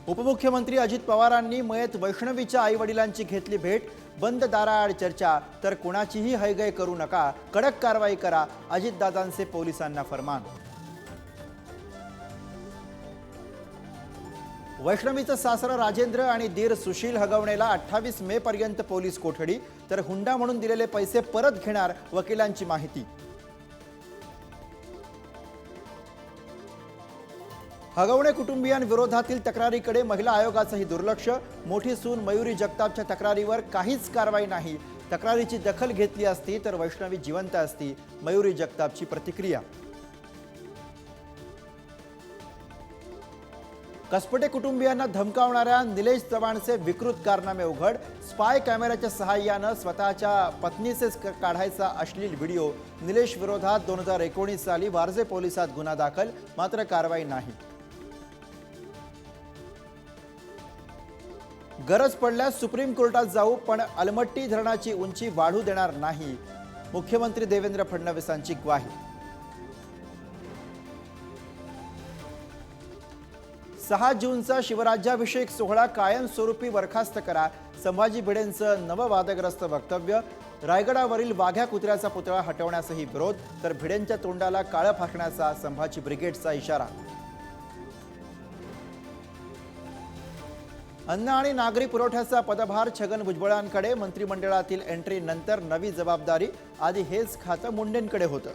उपमुख्यमंत्री अजित पवारांनी मयत वैष्णवीच्या आई-वडिलांची घेतली भेट। बंद दाराआड चर्चा, तर कोणाचीही हयगय करू नका, कडक कारवाई करा, अजितदादांचे पोलिसांना फरमान। वैष्णवीचं सासरा राजेंद्र आणि दीर सुशील हगवणेला 28 मे पर्यंत पोलीस कोठडी, तर हुंडा म्हणून दिलेले पैसे परत घेणार, वकिलांची माहिती। हगवणे कुटुंबियांविरोधातील तक्रारीकडे महिला आयोगाचंही दुर्लक्ष। मोठी सून मयुरी जगतापच्या तक्रारीवर काहीच कारवाई नाही। तक्रारीची दखल घेतली असती तर वैष्णवी जिवंत असती, मयुरी जगतापची प्रतिक्रिया। कसपटे कुटुंबियांना धमकावणाऱ्या निलेश चव्हाणचे विकृत कारनामे उघड। स्पाय कॅमेऱ्याच्या सहाय्यानं स्वतःच्या पत्नीचेच काढायचा अश्लील व्हिडिओ। निलेश विरोधात 2019 साली वारजे पोलिसात गुन्हा दाखल, मात्र कारवाई नाही। गरज पडल्यास सुप्रीम कोर्टात जाऊ, पण अलमट्टी धरणाची उंची वाढू देणार नाही, मुख्यमंत्री देवेंद्र फडणवीसांची ग्वाही। 6 जूनचा शिवराज्याभिषेक सोहळा कायमस्वरूपी बरखास्त करा, संभाजी भिडेंचं नवं वादग्रस्त वक्तव्य। रायगडावरील वाघ्या कुत्र्याचा पुतळा हटवण्यासही विरोध, तर भिडेंच्या तोंडाला काळं फाकण्याचा संभाजी ब्रिगेडचा इशारा। अन्न आणि नागरी पुरवठ्याचा पदभार छगन भुजबळांकडे, मंत्रिमंडळातील एंट्री नंतर नवी जबाबदारी, आधी हेच खातं मुंडेंकडे होतं।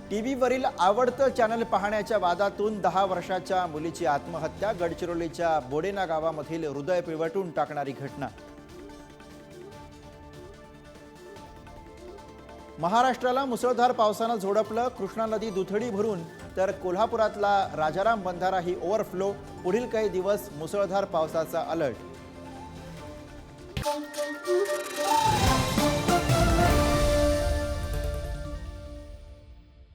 टीव्हीवरील आवडतं चॅनल पाहण्याच्या वादातून 10 वर्षाच्या मुलीची आत्महत्या, गडचिरोलीच्या बोडेना गावामधील हृदय पिळवटून टाकणारी घटना। महाराष्ट्राला मुसळधार पावसानं झोडपलं, कृष्णा नदी दुथडी भरून, तर कोल्हापुरातला राजाराम बंधाराही ओव्हरफ्लो, पुढील काही दिवस मुसळधार पावसाचा अलर्ट।